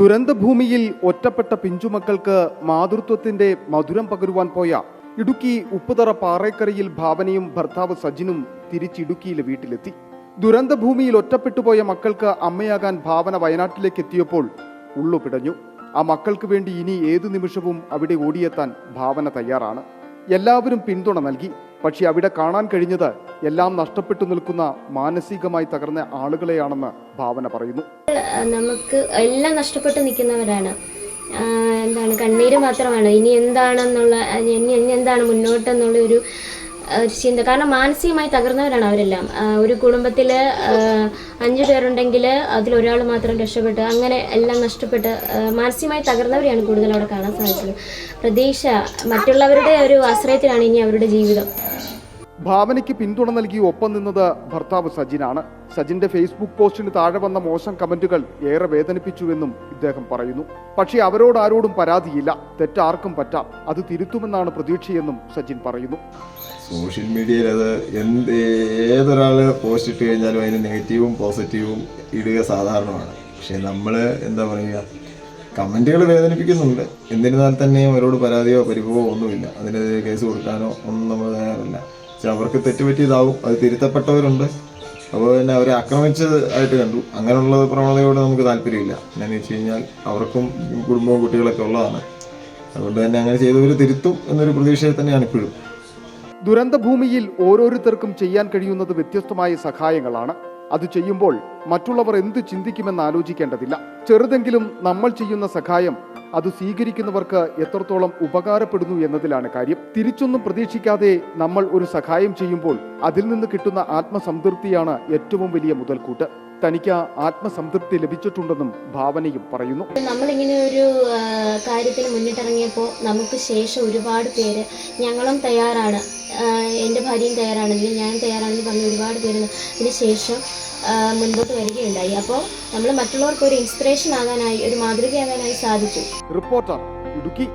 ദുരന്തഭൂമിയിൽ ഒറ്റപ്പെട്ട പിഞ്ചുമക്കൾക്ക് മാതൃത്വത്തിന്റെ മധുരം പകരുവാൻ പോയ ഇടുക്കി ഉപ്പുതറ പാറേക്കരയിൽ ഭാവനയും ഭർത്താവ് സജിനും തിരിച്ചിടുക്കിയിലെ വീട്ടിലെത്തി. ദുരന്തഭൂമിയിൽ ഒറ്റപ്പെട്ടുപോയ മക്കൾക്ക് അമ്മയാകാൻ ഭാവന വയനാട്ടിലേക്ക് എത്തിയപ്പോൾ ഉള്ളുപിടഞ്ഞു. ആ മക്കൾക്ക് വേണ്ടി ഇനി ഏതു നിമിഷവും അവിടെ ഓടിയെത്താൻ ഭാവന തയ്യാറാണ്. എല്ലാവരും പിന്തുണ നൽകി. പക്ഷെ അവിടെ കാണാൻ കഴിഞ്ഞത് എല്ലാം നഷ്ടപ്പെട്ടു നിൽക്കുന്ന മാനസികമായി തകർന്ന ആളുകളെയാണെന്ന് ഭാവന പറയുന്നു. നമുക്ക് എല്ലാം നഷ്ടപ്പെട്ട് നിൽക്കുന്നവരാണ്. കണ്ണീര് മാത്രമാണ്. ഇനി എന്താണ് മുന്നോട്ടെന്നുള്ള ഒരു ചിന്ത. കാരണം മാനസികമായി തകർന്നവരാണ് അവരെല്ലാം. ഒരു കുടുംബത്തിൽ 5 പേരുണ്ടെങ്കിൽ അതിലൊരാൾ മാത്രം രക്ഷപ്പെട്ട് അങ്ങനെ എല്ലാം നഷ്ടപ്പെട്ട് മാനസികമായി തകർന്നവരെയാണ് കൂടുതൽ അവിടെ കാണാൻ സാധിച്ചത്. പ്രതീക്ഷ, മറ്റുള്ളവരുടെ ഒരു ആശ്രയത്തിലാണ് ഇനി അവരുടെ ജീവിതം. ഭാവനയ്ക്ക് പിന്തുണ നൽകി ഒപ്പം നിന്നത് ഭർത്താവ് സജിനാണ്. സജിന്റെ ഫേസ്ബുക്ക് പോസ്റ്റിന് താഴെ വന്ന മോശം കമന്റുകൾ ഏറെ വേദനിപ്പിച്ചുവെന്നും ഇദ്ദേഹം പറയുന്നു. പക്ഷേ അവരോട് ആരോടും പരാതിയില്ല. തെറ്റാർക്കും പറ്റാം. അത് തിരുത്തുമെന്നാണ് പ്രതീക്ഷയെന്നും സജിൻ പറയുന്നു. സോഷ്യൽ മീഡിയയിൽ അത് ഏതൊരാൾ പോസ്റ്റ് ഇട്ട് കഴിഞ്ഞാലും അതിന് നെഗറ്റീവും പോസിറ്റീവും ഇടുക സാധാരണമാണ്. പക്ഷേ നമ്മൾ കമൻറ്റുകൾ വേദനിപ്പിക്കുന്നുണ്ട്. എന്നിരുന്നാൽ തന്നെ അവരോട് പരാതിയോ പരിഭവമോ ഒന്നുമില്ല. അതിനെതിരെ കേസ് കൊടുക്കാനോ ഒന്നും നമ്മൾ തയ്യാറല്ല. പക്ഷെ അവർക്ക് തെറ്റുപറ്റിയതാവും, അത് തിരുത്തപ്പെട്ടവരുണ്ട്. അപ്പോൾ തന്നെ അവരെ ആക്രമിച്ചതായിട്ട് കണ്ടു. അങ്ങനെയുള്ള പ്രവണതയോട് നമുക്ക് താല്പര്യമില്ല. എന്നാന്ന് വെച്ച് കഴിഞ്ഞാൽ അവർക്കും കുടുംബവും കുട്ടികളൊക്കെ ഉള്ളതാണ്. അതുകൊണ്ട് തന്നെ അങ്ങനെ ചെയ്തവർ തിരുത്തും എന്നൊരു പ്രതീക്ഷയിൽ തന്നെയാണ് ഇപ്പോഴും. ദുരന്തഭൂമിയിൽ ഓരോരുത്തർക്കും ചെയ്യാൻ കഴിയുന്നത് വ്യത്യസ്തമായ സഹായങ്ങളാണ്. അത് ചെയ്യുമ്പോൾ മറ്റുള്ളവർ എന്ത് ചിന്തിക്കുമെന്ന് ആലോചിക്കേണ്ടതില്ല. ചെറുതെങ്കിലും നമ്മൾ ചെയ്യുന്ന സഹായം അത് സ്വീകരിക്കുന്നവർക്ക് എത്രത്തോളം ഉപകാരപ്പെടുന്നു എന്നതിലാണ് കാര്യം. തിരിച്ചൊന്നും പ്രതീക്ഷിക്കാതെ നമ്മൾ ഒരു സഹായം ചെയ്യുമ്പോൾ അതിൽ നിന്ന് കിട്ടുന്ന ആത്മസംതൃപ്തിയാണ് ഏറ്റവും വലിയ മുതൽക്കൂട്ട്. തനിക്ക് ആത്മസംതൃപ്തി ലഭിച്ചിട്ടുണ്ടെന്നും ഭാവനയും പറയുന്നു. നമ്മളിങ്ങനെ ഒരു കാര്യത്തിന് മുന്നിട്ടിറങ്ങിയപ്പോൾ നമുക്ക് ശേഷം ഒരുപാട് പേര് ഞങ്ങളും തയ്യാറാണ്, എൻ്റെ ഭാര്യയും തയ്യാറാണെങ്കിൽ ഞാൻ തയ്യാറാണെന്ന് പറഞ്ഞ് ഒരുപാട് പേര് ഇതിന് ശേഷം മുൻപോട്ട് വരികയുണ്ടായി. അപ്പോൾ നമ്മൾ മറ്റുള്ളവർക്ക് ഒരു ഇൻസ്പിറേഷൻ ആകാനായി, ഒരു മാതൃകയാകാനായി സാധിച്ചു. റിപ്പോർട്ടർ ഇടുക്കി.